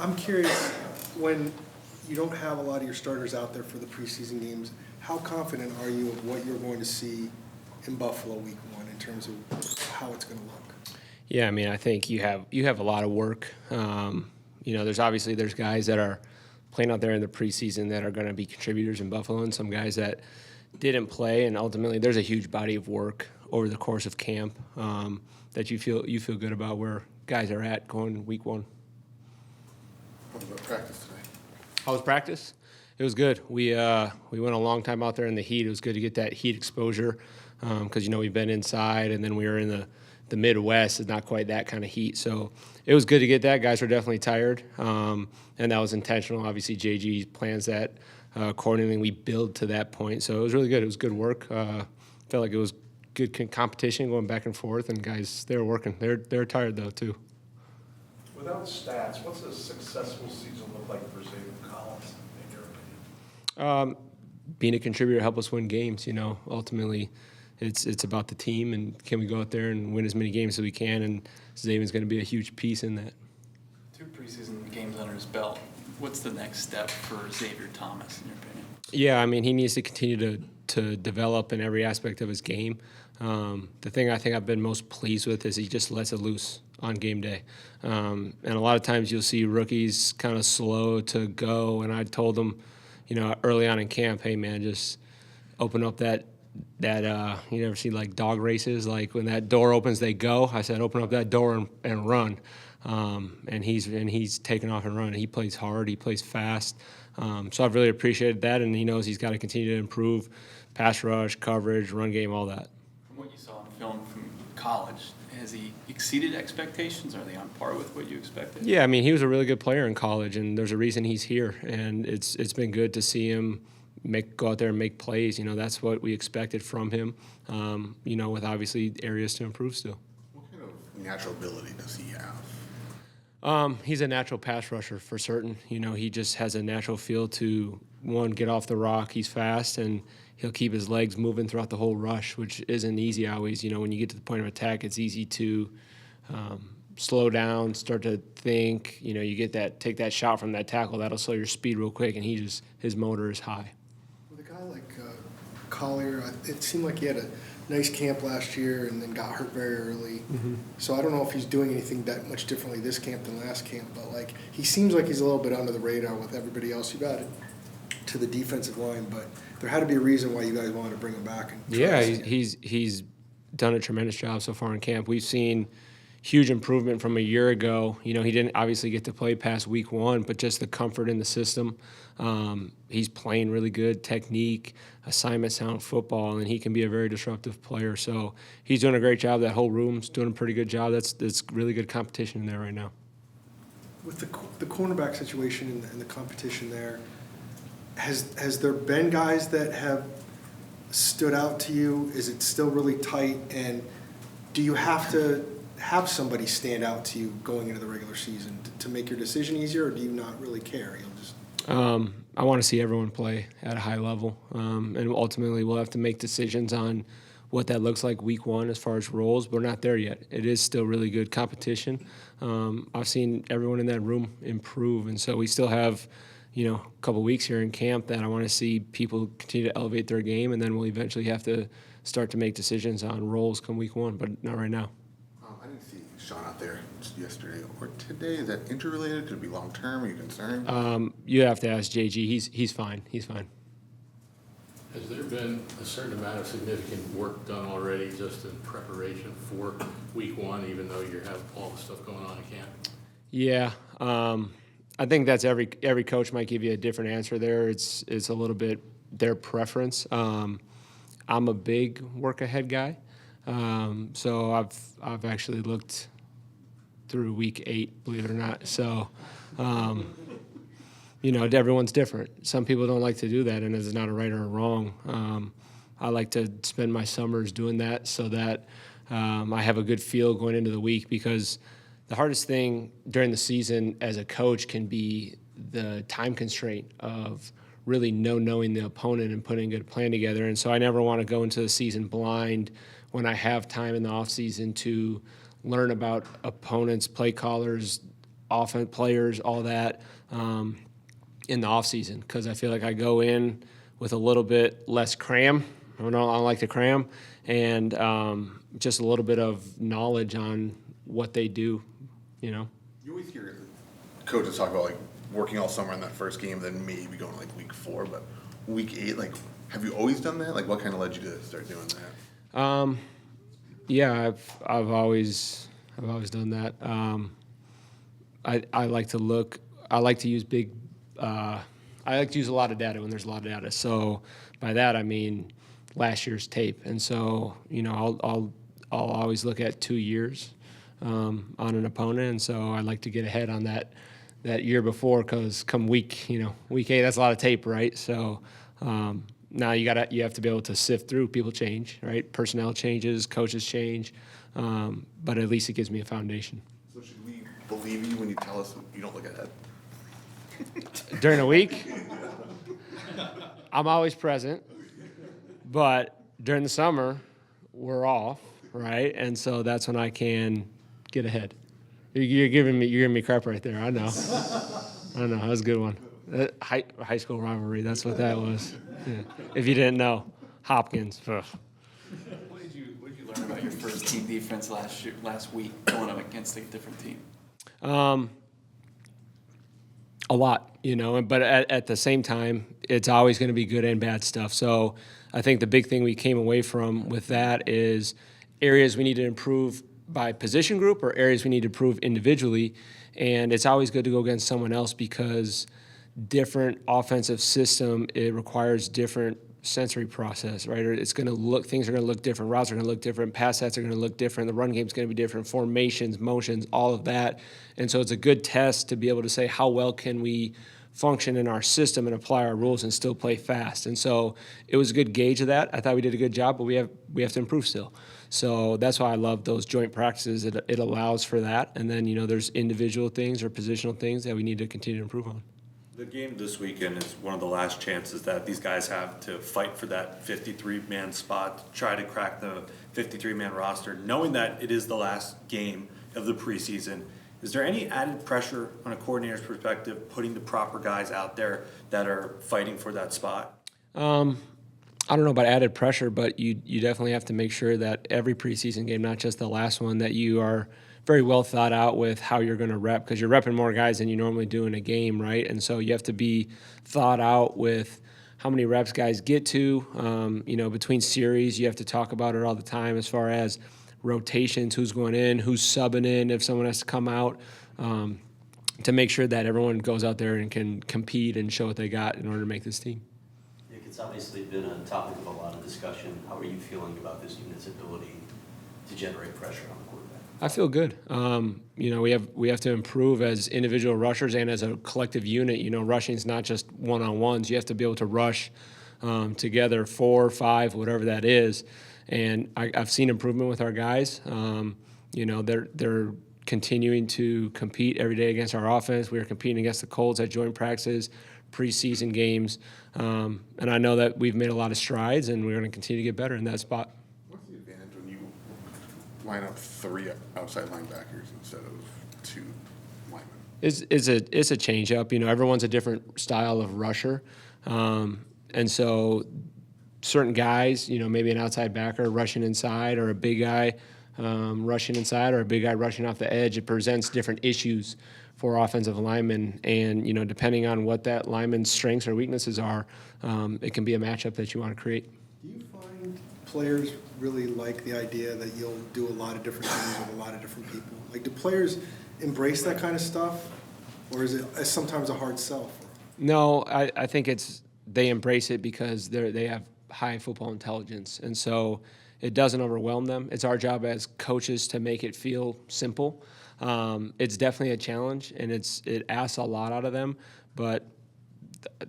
I'm curious, when you don't have a lot of your starters out there for the preseason games, how confident are you of what you're going to see in Buffalo week 1 in terms of how it's going to look? Yeah, I mean, I think you have a lot of work. There's guys that are playing out there in the preseason that are going to be contributors in Buffalo, and some guys that didn't play. And ultimately, there's a huge body of work over the course of camp that you feel good about where guys are at going week 1. What about practice today? How was practice? It was good. We went a long time out there in the heat. It was good to get that heat exposure because we've been inside, and then we were in the Midwest. It's not quite that kind of heat, so it was good to get that. Guys were definitely tired, and that was intentional. Obviously, JG plans that accordingly. We build to that point, so it was really good. It was good work. Felt like it was good competition going back and forth, and guys, they were working. They're tired though too. Without stats, what's a successful season look like for Xavier Collins, in your opinion? Being a contributor, help us win games. Ultimately, it's about the team, and can we go out there and win as many games as we can? And Xavier's going to be a huge piece in that. 2 preseason games under his belt. What's the next step for Xavier Thomas, in your opinion? Yeah, I mean, he needs to continue to develop in every aspect of his game. The thing I think I've been most pleased with is he just lets it loose on game day. And a lot of times you'll see rookies kind of slow to go, and I told them, early on in camp, hey, man, just open up that you never see like dog races, like when that door opens, they go. I said, open up that door and run. And he's taken off and run. He plays hard. He plays fast. So I've really appreciated that, and he knows he's got to continue to improve pass rush, coverage, run game, all that. From what you saw in film from college, has he exceeded expectations? Are they on par with what you expected? Yeah, I mean, he was a really good player in college, and there's a reason he's here, and it's been good to see him go out there and make plays. That's what we expected from him, with obviously areas to improve still. What kind of natural ability does he have? He's a natural pass rusher for certain. He just has a natural feel to, one, get off the rock. He's fast, and he'll keep his legs moving throughout the whole rush, which isn't easy always. When you get to the point of attack, it's easy to slow down, start to think. You get take that shot from that tackle, that'll slow your speed real quick, and his motor is high. With a guy like Collier, it seemed like he had a nice camp last year and then got hurt very early. Mm-hmm. So I don't know if he's doing anything that much differently this camp than last camp, but he seems like he's a little bit under the radar with everybody else. You got it to the defensive line, but there had to be a reason why you guys wanted to bring him back. Yeah, he's done a tremendous job so far in camp. We've seen huge improvement from a year ago. He didn't obviously get to play past week 1, but just the comfort in the system. He's playing really good technique, assignment sound football, and he can be a very disruptive player. So he's doing a great job. That whole room's doing a pretty good job. That's really good competition in there right now. With the cornerback situation and the competition there, has there been guys that have stood out to you? Is it still really tight? And do you have to have somebody stand out to you going into the regular season to make your decision easier, or do you not really care? You'll just I want to see everyone play at a high level, and ultimately we'll have to make decisions on what that looks like week 1 as far as roles, but we're not there yet. It is still really good competition. I've seen everyone in that room improve, and so we still have a couple weeks here in camp that I want to see people continue to elevate their game, and then we'll eventually have to start to make decisions on roles come week 1, but not right now. I didn't see Sean out there yesterday or today. Is that injury-related? Could it be long-term? Are you concerned? You have to ask JG. He's fine. He's fine. Has there been a certain amount of significant work done already just in preparation for week 1, even though you have all the stuff going on in camp? Yeah. I think that's every coach might give you a different answer there. It's a little bit their preference. I'm a big work ahead guy. So I've actually looked through week 8, believe it or not. So, everyone's different. Some people don't like to do that, and it's not a right or a wrong. I like to spend my summers doing that so that I have a good feel going into the week, because the hardest thing during the season as a coach can be the time constraint of really knowing the opponent and putting a good plan together. And so I never want to go into the season blind when I have time in the offseason to learn about opponents, play callers, offense players, all that in the offseason, because I feel like I go in with a little bit less cram. I don't like to cram, and just a little bit of knowledge on what they do, you know. You always hear coaches talk about like working all summer on that first game, then maybe going to like week 4, but week 8, like, have you always done that? Like, what kind of led you to start doing that? Yeah, I've always done that. I like to look. I like to use big. I like to use a lot of data when there's a lot of data. So by that I mean last year's tape, and so I'll always look at 2 years on an opponent, and so I like to get ahead on that year before, because come week 8, that's a lot of tape, right? So now you have to be able to sift through. People change, right? Personnel changes, coaches change, but at least it gives me a foundation. So should we believe you when you tell us you don't look ahead? During the week, I'm always present, but during the summer, we're off, right? And so that's when I can get ahead. You're giving me crap right there. I know. That was a good one. High school rivalry. That's what that was. Yeah. If you didn't know, Hopkins. Ugh. What did you learn about your first team defense last week going up against a different team? A lot, but at the same time, it's always going to be good and bad stuff. So I think the big thing we came away from with that is areas we need to improve by position group or areas we need to improve individually. And it's always good to go against someone else, because different offensive system, it requires different sensory process, right? Or things are going to look different. Routes are going to look different. Pass sets are going to look different. The run game's going to be different. Formations, motions, all of that. And so it's a good test to be able to say how well can we function in our system and apply our rules and still play fast. And so it was a good gauge of that. I thought we did a good job, but we have to improve still. So that's why I love those joint practices. It allows for that. And then, there's individual things or positional things that we need to continue to improve on. The game this weekend is one of the last chances that these guys have to fight for that 53-man spot, to try to crack the 53-man roster, knowing that it is the last game of the preseason. Is there any added pressure on a coordinator's perspective, putting the proper guys out there that are fighting for that spot? I don't know about added pressure, but you definitely have to make sure that every preseason game, not just the last one, that you are very well thought out with how you're going to rep, because you're repping more guys than you normally do in a game, right? And so you have to be thought out with how many reps guys get to. Between series, you have to talk about it all the time as far as rotations, who's going in, who's subbing in, if someone has to come out, to make sure that everyone goes out there and can compete and show what they got in order to make this team. Nick, it's obviously been a topic of a lot of discussion. How are you feeling about this unit's ability to generate pressure on the quarterback? I feel good. We have to improve as individual rushers and as a collective unit. Rushing is not just one-on-ones. You have to be able to rush together, 4, 5, whatever that is. And I've seen improvement with our guys. They're continuing to compete every day against our offense. We are competing against the Colts at joint practices, preseason games, and I know that we've made a lot of strides, and we're going to continue to get better in that spot. What's the advantage when you line up 3 outside linebackers instead of 2 linemen? It's a change up. Everyone's a different style of rusher, and so certain guys, maybe an outside backer rushing inside, or a big guy rushing inside, or a big guy rushing off the edge. It presents different issues for offensive linemen, and depending on what that lineman's strengths or weaknesses are, it can be a matchup that you want to create. Do you find players really like the idea that you'll do a lot of different things with a lot of different people? Like, do players embrace that kind of stuff, or is it sometimes a hard sell for them? No, I think they embrace it because they have high football intelligence, and so it doesn't overwhelm them. It's our job as coaches to make it feel simple. It's definitely a challenge, and it asks a lot out of them, but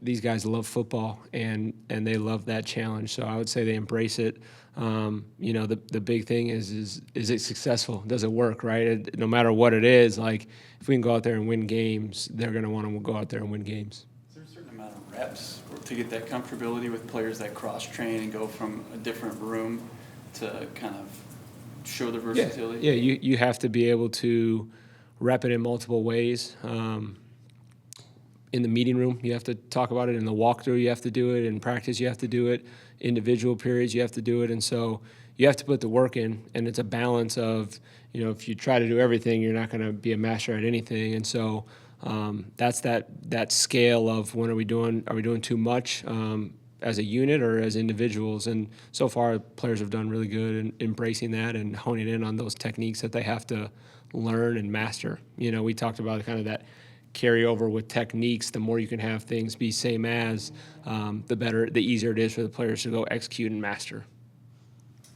these guys love football, and they love that challenge. So I would say they embrace it. The big thing is it successful? Does it work, right? No matter what it is, like if we can go out there and win games, they're going to want to go out there and win games. Is there a certain amount of reps to get that comfortability with players that cross-train and go from a different room to kind of show the versatility? Yeah, you have to be able to rep it in multiple ways. In the meeting room, you have to talk about it. In the walkthrough, you have to do it. In practice, you have to do it. Individual periods, you have to do it. And so you have to put the work in, and it's a balance of, if you try to do everything, you're not going to be a master at anything. And so that's that scale of when are we doing too much as a unit or as individuals. And so far, players have done really good in embracing that and honing in on those techniques that they have to learn and master. We talked about kind of that carryover with techniques. The more you can have things be same as, the easier it is for the players to go execute and master.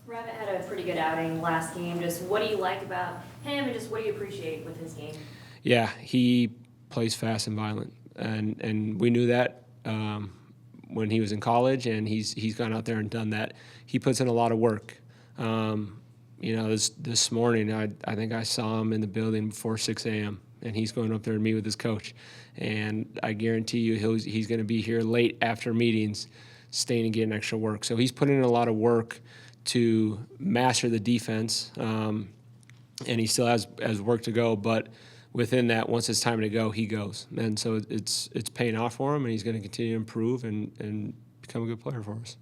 Rabbit had a pretty good outing last game. Just what do you like about him, and just what do you appreciate with his game? Yeah, he plays fast and violent, and we knew that when he was in college, and he's gone out there and done that. He puts in a lot of work. This morning, I think I saw him in the building before 6 a.m., and he's going up there to meet with his coach. And I guarantee you he's going to be here late after meetings, staying and getting extra work. So he's putting in a lot of work to master the defense, and he still has work to go. But within that, once it's time to go, he goes. And so it's paying off for him, and he's going to continue to improve and become a good player for us.